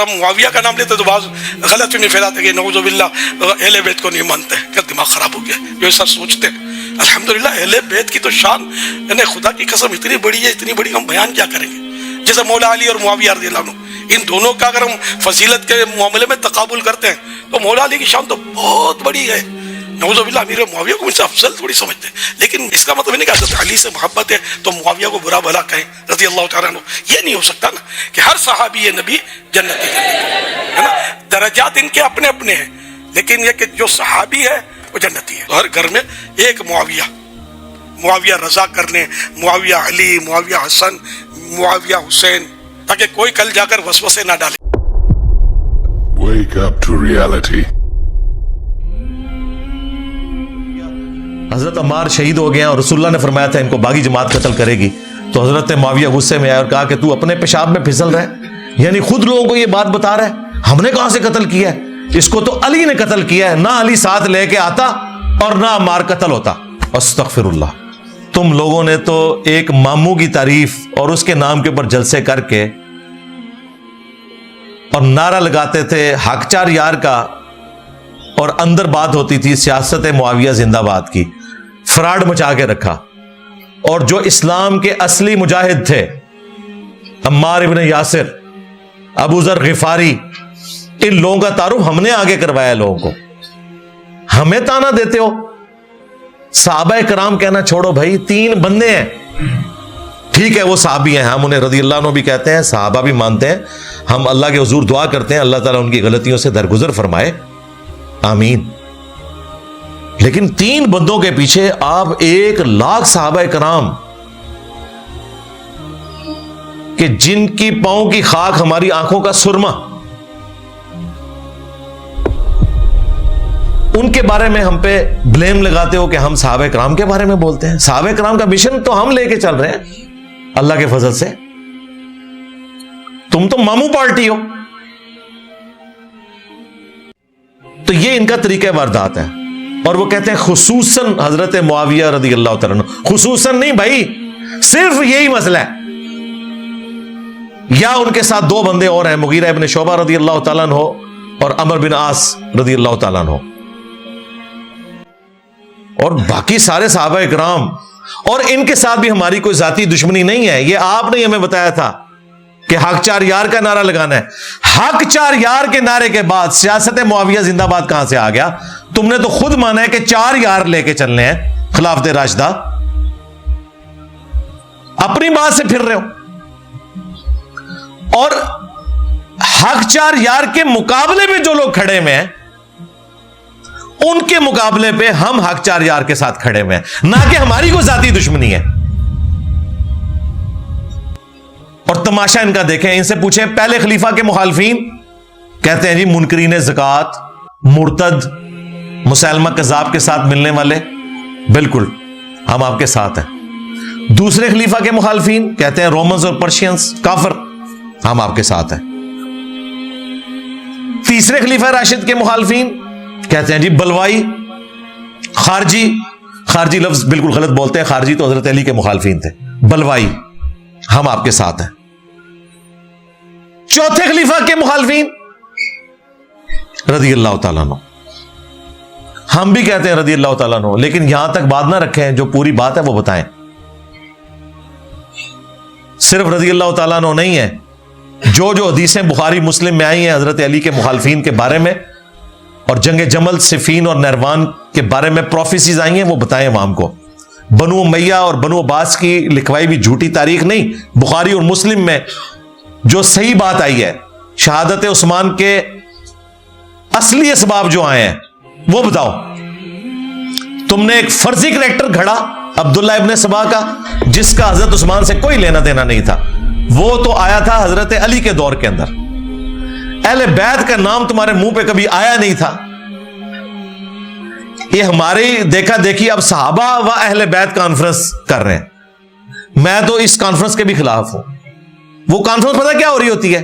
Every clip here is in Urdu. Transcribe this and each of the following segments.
ہم معاویہ کا نام لیتے تو بعض غلط نہیں پھیلاتے کہ نعوذ باللہ اہل بیت کو نہیں مانتے، کیا دماغ خراب ہو گیا جو ایسا سوچتے ہیں؟ الحمدللہ اہل بیت کی تو شان یعنی خدا کی قسم اتنی بڑی ہے، اتنی بڑی، ہم بیان کیا کریں گے؟ جیسے مولا علی اور معاویہ رضی اللہ عنہ، ان دونوں کا اگر ہم فضیلت کے معاملے میں تقابل کرتے ہیں تو مولا علی کی شان تو بہت بڑی ہے، نعوذ باللہ امیر معاویہ کو ان سے افضل تھوڑی سمجھتے ہیں. لیکن اس کا مطلب نہیں کہ حضرت علی سے محبت ہے تو معاویہ کو برا بھلا کہیں رضی اللہ تعالیٰ عنہ. یہ نہیں ہو سکتا نا کہ ہر صحابی نبی جنتی ہے نا. درجات ان کے اپنے اپنے ہیں، لیکن یہ کہ جو صحابی ہے وہ جنتی ہے. ہر گھر میں ایک معاویہ رضا کرنے، معاویہ علی، معاویہ حسن، معاویہ حسین، تاکہ کوئی کل جا کر وسوسے نہ ڈالے. Wake up to reality. حضرت عمار شہید ہو گئے ہیں اور رسول اللہ نے فرمایا تھا ان کو باغی جماعت قتل کرے گی. تو حضرت معاویہ غصے میں آئے اور کہا کہ تو اپنے پیشاب میں پھسل رہا ہے، یعنی خود لوگوں کو یہ بات بتا رہا ہے ہم نے کہاں سے قتل کیا ہے، اس کو تو علی نے قتل کیا ہے. نہ علی ساتھ لے کے آتا اور نہ عمار قتل ہوتا. استغفر اللہ. تم لوگوں نے تو ایک ماموں کی تعریف اور اس کے نام کے اوپر جلسے کر کے اور نعرہ لگاتے تھے حق چار یار کا، اور اندر بات ہوتی تھی سیاست معاویہ زندہ باد کی. فراڈ مچا کے رکھا. اور جو اسلام کے اصلی مجاہد تھے عمار ابن یاسر، ابو ذر غفاری، ان لوگوں کا تعارف ہم نے آگے کروایا. لوگوں کو ہمیں تانا دیتے ہو. صحابہ کرام کہنا چھوڑو بھائی، 3 بندے ہیں، ٹھیک ہے وہ صحابی ہیں، ہم انہیں رضی اللہ عنہ بھی کہتے ہیں، صحابہ بھی مانتے ہیں. ہم اللہ کے حضور دعا کرتے ہیں اللہ تعالیٰ ان کی غلطیوں سے درگزر فرمائے، آمین. لیکن 3 بندوں کے پیچھے آپ 1,00,000 صحابہ کرام کہ جن کی پاؤں کی خاک ہماری آنکھوں کا سرما، ان کے بارے میں ہم پہ بلیم لگاتے ہو کہ ہم صحابہ کرام کے بارے میں بولتے ہیں. صحابہ کرام کا مشن تو ہم لے کے چل رہے ہیں اللہ کے فضل سے. تم تو ماموں پارٹی ہو. تو یہ ان کا طریقہ واردات ہے. اور وہ کہتے ہیں خصوصاً حضرت معاویہ رضی اللہ تعالیٰ عنہ، خصوصاً نہیں بھائی، صرف یہی مسئلہ ہے. یا ان کے ساتھ 2 بندے اور ہیں، مغیرہ ابن شعبہ رضی اللہ تعالیٰ عنہ اور عمر بن عاص رضی اللہ تعالیٰ عنہ، اور باقی سارے صحابہ اکرام. اور ان کے ساتھ بھی ہماری کوئی ذاتی دشمنی نہیں ہے. یہ آپ نے ہمیں بتایا تھا کہ حق چار یار کا نعرہ لگانا ہے. حق چار یار کے نعرے کے بعد سیاست معاویہ زندہ باد کہاں سے آ گیا؟ تم نے تو خود مانا ہے کہ 4 یار لے کے چلنے ہیں خلافت راشدہ. اپنی بات سے پھر رہے ہو. اور حق چار یار کے مقابلے میں جو لوگ کھڑے ہوئے ہیں ان کے مقابلے پہ ہم حق چار یار کے ساتھ کھڑے ہوئے ہیں، نہ کہ ہماری کوئی ذاتی دشمنی ہے. اور تماشا ان کا دیکھیں، ان سے پوچھیں پہلے خلیفہ کے مخالفین، کہتے ہیں جی منکرین زکات، مرتد، مسلمہ کذاب کے ساتھ ملنے والے، بالکل ہم آپ کے ساتھ ہیں. دوسرے خلیفہ کے مخالفین کہتے ہیں رومنز اور پرشینز کافر، ہم آپ کے ساتھ ہیں. تیسرے خلیفہ راشد کے مخالفین کہتے ہیں جی بلوائی، خارجی لفظ بالکل غلط بولتے ہیں، خارجی تو حضرت علی کے مخالفین تھے، بلوائی، ہم آپ کے ساتھ ہیں. چوتھے خلیفہ کے مخالفین رضی اللہ تعالیٰ عنہ، ہم بھی کہتے ہیں رضی اللہ تعالیٰ عنہ، لیکن یہاں تک بات نہ رکھیں، جو پوری بات ہے وہ بتائیں. صرف رضی اللہ تعالیٰ عنہ نہیں ہے، جو حدیثیں بخاری مسلم میں آئی ہیں حضرت علی کے مخالفین کے بارے میں اور جنگ جمل، صفین اور نیروان کے بارے میں پروفیسیز آئی ہیں، وہ بتائیں عوام کو. بنو امیہ اور بنو عباس کی لکھوائی بھی جھوٹی تاریخ نہیں، بخاری اور مسلم میں جو صحیح بات آئی ہے، شہادت عثمان کے اصلی اسباب جو آئے ہیں وہ بتاؤ. تم نے ایک فرضی کریکٹر گھڑا عبداللہ ابن سبا کا، جس کا حضرت عثمان سے کوئی لینا دینا نہیں تھا. وہ تو آیا تھا حضرت علی کے دور کے اندر. اہل بیت کا نام تمہارے منہ پہ کبھی آیا نہیں تھا. یہ ہماری دیکھا دیکھی اب صحابہ و اہل بیت کانفرنس کر رہے ہیں. میں تو اس کانفرنس کے بھی خلاف ہوں. وہ کانفرنس پتہ کیا ہو رہی ہوتی ہے؟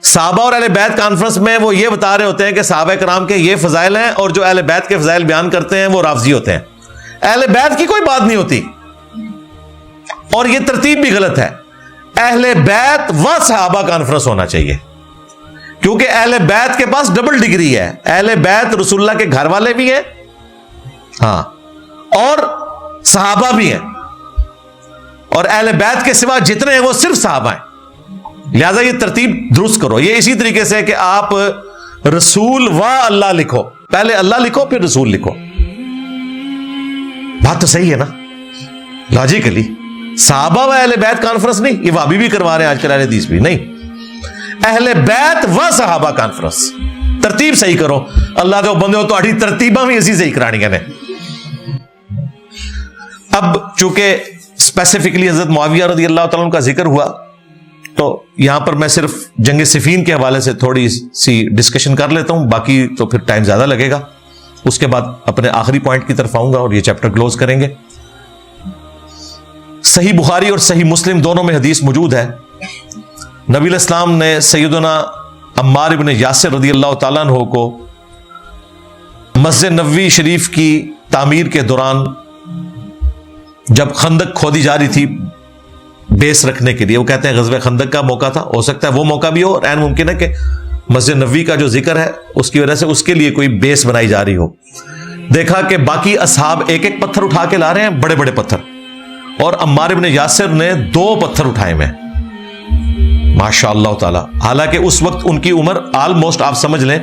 صحابہ اور اہل بیت کانفرنس میں وہ یہ بتا رہے ہوتے ہیں کہ صحابہ کرام کے یہ فضائل ہیں، اور جو اہل بیت کے فضائل بیان کرتے ہیں وہ رافضی ہوتے ہیں. اہل بیت کی کوئی بات نہیں ہوتی، اور یہ ترتیب بھی غلط ہے. اہل بیت و صحابہ کانفرنس ہونا چاہیے. کیونکہ اہل بیت کے پاس ڈبل ڈگری ہے. اہل بیت رسول اللہ کے گھر والے بھی ہیں, ہاں, اور صحابہ بھی ہیں, اور اہل بیت کے سوا جتنے ہیں وہ صرف صحابہ ہیں. لہذا یہ ترتیب درست کرو. یہ اسی طریقے سے کہ آپ رسول و اللہ لکھو, پہلے اللہ لکھو پھر رسول لکھو. بات تو صحیح ہے نا لاجیکلی. صحابہ و اہل بیت کانفرنس نہیں, یہ وہابی بھی کروا رہے ہیں آج کل, اہل حدیث بھی نہیں. اہل بیت و صحابہ کانفرنس. ترتیب صحیح کرو. اللہ دے بندے ہو تو اڑی ترتیباں بھی اسی صحیح کرانی نے. اب چونکہ اسپیسیفکلی حضرت معاویہ رضی اللہ تعالیٰ عنہ کا ذکر ہوا, تو یہاں پر میں صرف جنگ صفین کے حوالے سے تھوڑی سی ڈسکشن کر لیتا ہوں, باقی تو پھر ٹائم زیادہ لگے گا. اس کے بعد اپنے آخری پوائنٹ کی طرف آؤں گا اور یہ چیپٹر کلوز کریں گے. صحیح بخاری اور صحیح مسلم دونوں میں حدیث موجود ہے. نبی علیہ السلام نے سیدنا عمار ابن یاسر رضی اللہ تعالیٰ عنہ کو مسجد نبوی شریف کی تعمیر کے دوران جب خندق کھودی جا رہی تھی بیس رکھنے کے لیے, وہ کہتے ہیں غزوہ خندق کا موقع تھا, ہو سکتا ہے وہ موقع بھی ہو, اور عین ممکن ہے کہ مسجد نبوی کا جو ذکر ہے اس کی وجہ سے اس کے لیے کوئی بیس بنائی جا رہی ہو. دیکھا کہ باقی اصحاب ایک ایک پتھر اٹھا کے لا رہے ہیں, بڑے بڑے پتھر, اور عمار ابن یاسر نے 2 پتھر اٹھائے میں, ماشاء اللہ تعالی. حالانکہ اس وقت ان کی عمر آلموسٹ آپ سمجھ لیں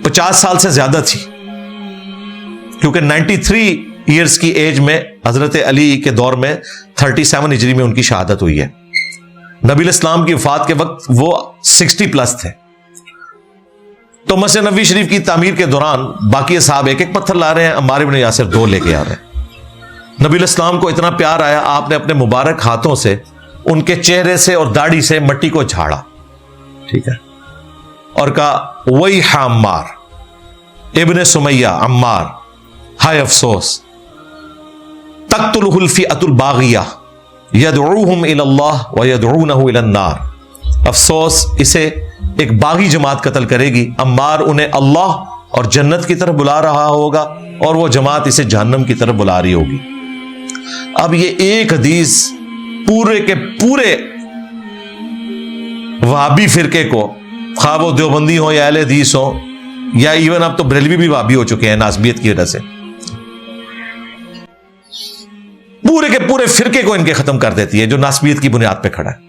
50 سال سے زیادہ تھی, کیونکہ 93 ایئرز کی ایج میں حضرت علی کے دور میں 37 ہجری میں ان کی شہادت ہوئی ہے. نبی علیہ السلام کی وفات کے وقت وہ 60 پلس تھے. تو مسجد نبوی شریف کی تعمیر کے دوران باقی اصحاب ایک ایک پتھر لا رہے ہیں, عمار ابن یاسر 2 لے کے آ رہے ہیں. نبی علیہ السلام کو اتنا پیار آیا, آپ نے اپنے مبارک ہاتھوں سے ان کے چہرے سے اور داڑھی سے مٹی کو جھاڑا, ٹھیک ہے, اور کہا وہی عمار ابن سمیہ, عمار ہائے افسوس, تقتلہ الفئۃ الباغیہ یدعوہم الی اللہ ویدعونہ الی النار. افسوس, اسے ایک باغی جماعت قتل کرے گی, عمار انہیں اللہ اور جنت کی طرف بلا رہا ہوگا اور وہ جماعت اسے جہنم کی طرف بلا رہی ہوگی. اب یہ ایک حدیث پورے کے پورے وہابی فرقے کو, خواہ وہ دیوبندی ہو یا اہل حدیث ہو, یا ایون اب تو بریلوی بھی وہابی ہو چکے ہیں ناسبیت کی وجہ سے, پورے کے پورے فرقے کو ان کے ختم کر دیتی ہے جو ناسبیت کی بنیاد پہ کھڑا ہے.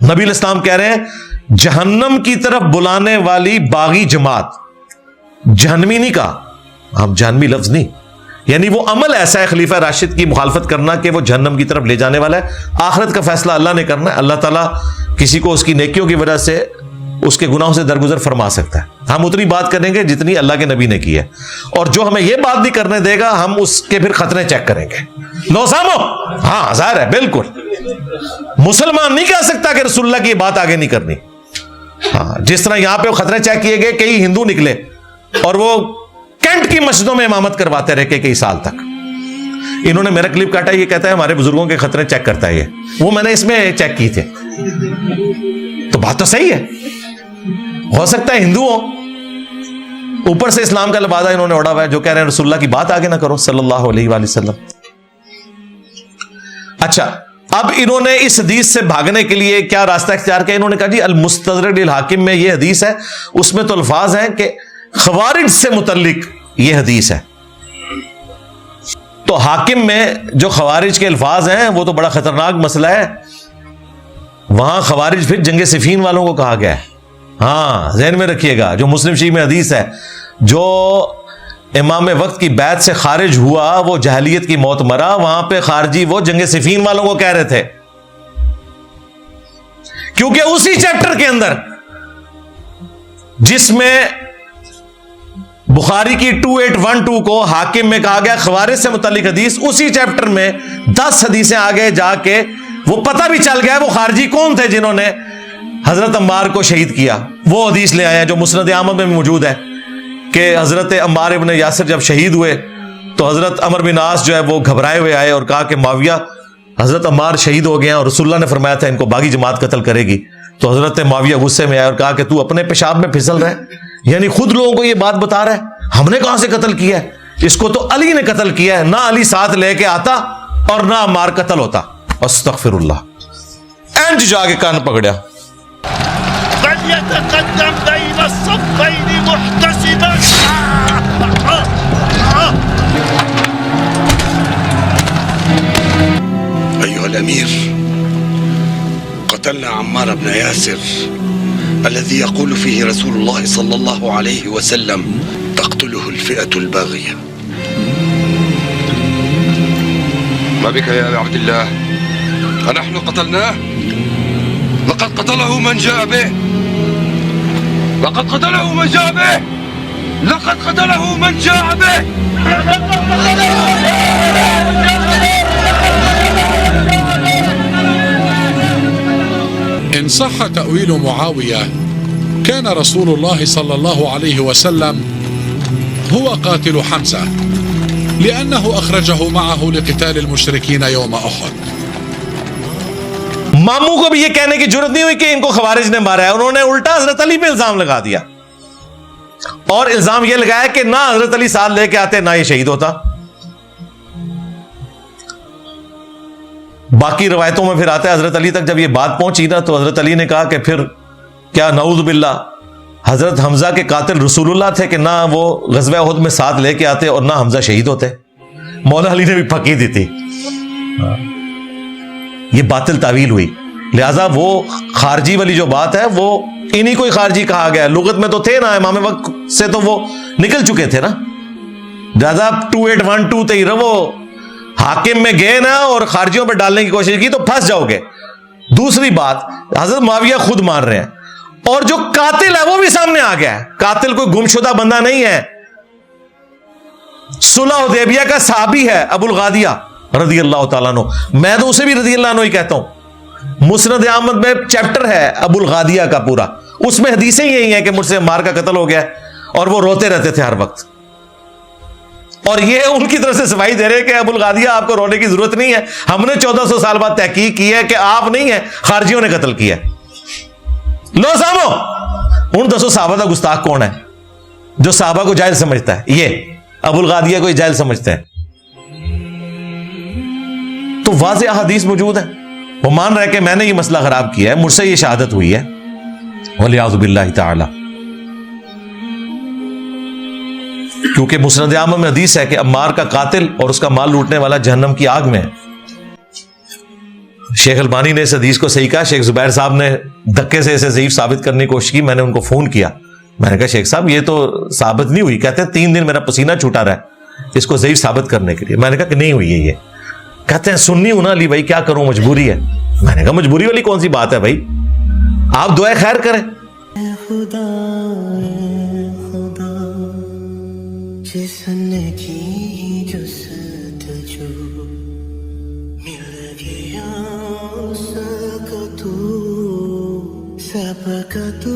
نبی علیہ السلام کہہ رہے ہیں جہنم کی طرف بلانے والی باغی جماعت, جہنمی نہیں کہا, ہم جہنمی لفظ نہیں, یعنی وہ عمل ایسا ہے خلیفہ راشد کی مخالفت کرنا کہ وہ جہنم کی طرف لے جانے والا ہے. آخرت کا فیصلہ اللہ نے کرنا ہے, اللہ تعالیٰ کسی کو اس کی نیکیوں کی وجہ سے اس کے گناہوں سے درگزر فرما سکتا ہے. ہم اتنی بات کریں گے جتنی اللہ کے نبی نے کی ہے, اور جو ہمیں یہ بات نہیں کرنے دے گا ہم اس کے پھر خطرے چیک کریں گے. لو سامو, ہاں ظاہر ہے, بالکل مسلمان نہیں کہہ سکتا کہ رسول اللہ کی یہ بات آگے نہیں کرنی. ہاں, جس طرح یہاں پہ خطرے چیک کیے گئے, کئی ہندو نکلے اور وہ کینٹ کی مسجدوں میں امامت کرواتے رہے کئی سال تک. انہوں نے میرا کلپ کاٹا, یہ کہتا ہے ہمارے بزرگوں کے خطرے چیک کرتا ہے, یہ وہ میں نے اس میں چیک کی تھے. تو بات تو صحیح ہے, ہو سکتا ہے ہندو ہو, اوپر سے اسلام کا لبادہ انہوں نے اوڑا ہوا ہے, جو کہہ رہے ہیں رسول اللہ کی بات آگے نہ کرو صلی اللہ علیہ وآلہ وسلم. اچھا, اب انہوں نے اس حدیث سے بھاگنے کے لیے کیا راستہ اختیار کیا؟ انہوں نے کہا جی المستدرک للحاکم میں یہ حدیث ہے, اس میں تو الفاظ ہیں کہ خوارج سے متعلق یہ حدیث ہے. تو حاکم میں جو خوارج کے الفاظ ہیں وہ تو بڑا خطرناک مسئلہ ہے. وہاں خوارج پھر جنگ صفین والوں کو کہا گیا ہے. ہاں, ذہن میں رکھیے گا, جو مسلم شریف میں حدیث ہے, جو امام وقت کی بیعت سے خارج ہوا وہ جاہلیت کی موت مرا, وہاں پہ خارجی وہ جنگ صفین والوں کو کہہ رہے تھے, کیونکہ اسی چیپٹر کے اندر جس میں بخاری کی 2812 کو حاکم میں کہا گیا خوارج سے متعلق حدیث, اسی چیپٹر میں 10 حدیثیں آگے جا کے وہ پتہ بھی چل گیا وہ خارجی کون تھے جنہوں نے حضرت عمار کو شہید کیا. وہ حدیث لے آئے جو مسند احمد میں موجود ہے کہ حضرت عمار ابن یاسر جب شہید ہوئے تو حضرت عمر بن عاص جو ہے وہ گھبرائے ہوئے آئے اور کہا کہ معاویہ حضرت عمار شہید ہو گئے ہیں اور رسول اللہ نے فرمایا تھا ان کو باغی جماعت قتل کرے گی. تو حضرت معاویہ غصے میں آئے اور کہا کہ تو اپنے پیشاب میں پھسل رہا ہے, یعنی خود لوگوں کو یہ بات بتا رہا ہے, ہم نے کہاں سے قتل کیا ہے, اس کو تو علی نے قتل کیا ہے, نہ علی ساتھ لے کے آتا اور نہ عمار قتل ہوتا. استغفر اللہ. اینج جا کے کان پکڑیا. فليتقدم بين الصفين محتسبا. أيها الأمير، قتلنا عمار بن ياسر الذي يقول فيه رسول الله صلى الله عليه وسلم تقتله الفئة الباغية. ما بك يا أبا عبد الله؟ أنحن قتلناه؟ لقد قتله من جاء به. لقد قتله من جاء به. لقد قتله من جاء به. إن صح تأويل معاوية كان رسول الله صلى الله عليه وسلم هو قاتل حمزة، لأنه أخرجه معه لقتال المشركين يوم أحد. ماموں کو بھی یہ کہنے کی جرت نہیں ہوئی کہ ان کو خوارج نے مارا ہے، انہوں نے الٹا حضرت علی پہ الزام لگا دیا اور الزام یہ لگایا کہ نہ حضرت علی ساتھ لے کے آتے نہ یہ شہید ہوتا. باقی روایتوں میں پھر آتا ہے حضرت علی تک جب یہ بات پہنچی نا تو حضرت علی نے کہا کہ پھر کیا نعوذ باللہ حضرت حمزہ کے قاتل رسول اللہ تھے کہ نہ وہ غزوہ احد میں ساتھ لے کے آتے اور نہ حمزہ شہید ہوتے. مولا علی نے بھی پھکی دی تھی. یہ باطل تعویل ہوئی. لہذا وہ خارجی والی جو بات ہے وہ انہی کوئی خارجی کہا گیا. لغت میں تو تھے نا امام وقت سے تو وہ نکل چکے تھے نا. لہذا 2812 تے وہ حاکم میں گئے نا اور خارجیوں پہ ڈالنے کی کوشش کی تو پھنس جاؤ گے. دوسری بات حضرت معاویہ خود مان رہے ہیں اور جو قاتل ہے وہ بھی سامنے آ گیا ہے. قاتل کوئی گمشدہ بندہ نہیں ہے. صلح حدیبیہ کا صحابی ہے ابو الغادیہ رضی اللہ تعالیٰ عنہ. میں تو اسے بھی رضی اللہ عنہ ہی کہتا ہوں. مسند احمد میں چیپٹر ہے ابو الغادیہ کا پورا, اس میں حدیثیں یہی ہیں کہ مجھ سے عمار کا قتل ہو گیا اور وہ روتے رہتے تھے ہر وقت. اور یہ ان کی طرف سے صفائی دے رہے کہ ابو الغادیہ آپ کو رونے کی ضرورت نہیں ہے, ہم نے 1400 سال بعد تحقیق کی ہے کہ آپ نہیں ہیں, خارجیوں نے قتل کیا. لو سامو ان دسو صحابہ کا گستاخ کون ہے جو صحابہ کو جاہل سمجھتا ہے؟ یہ ابو الغادیہ کو جاہل سمجھتے ہیں. تو واضح احادیث موجود ہیں. وہ مان رہا ہے کہ میں نے یہ مسئلہ خراب کیا ہے, مجھ سے یہ شہادت ہوئی ہے. وَلِعَوْذُ بِاللَّهِ تعالی. کیونکہ مسند احمد میں حدیث ہے کہ عمار کا قاتل اور اس کا مال لوٹنے والا جہنم کی آگ میں ہے. شیخ البانی نے اس حدیث کو صحیح کہا. شیخ زبیر صاحب نے دھکے سے اسے ضعیف ثابت کرنے کی کوشش کی. میں نے ان کو فون کیا, میں نے کہا شیخ صاحب یہ تو ثابت نہیں ہوئی. کہتے ہیں 3 دن میرا پسینہ چھوٹا رہا ہے اس کو ضعیف ثابت کرنے کے لیے. میں نے کہا کہ نہیں ہوئی ہے یہ. کہتے ہیں سننی ہوں نا علی بھائی, کیا کروں, مجبوری ہے. میں نے کہا مجبوری والی کون سی بات ہے بھائی, آپ دعائے خیر کریں. خدا جس نے کی جستجو مل گیا اس کا تو سب کا تو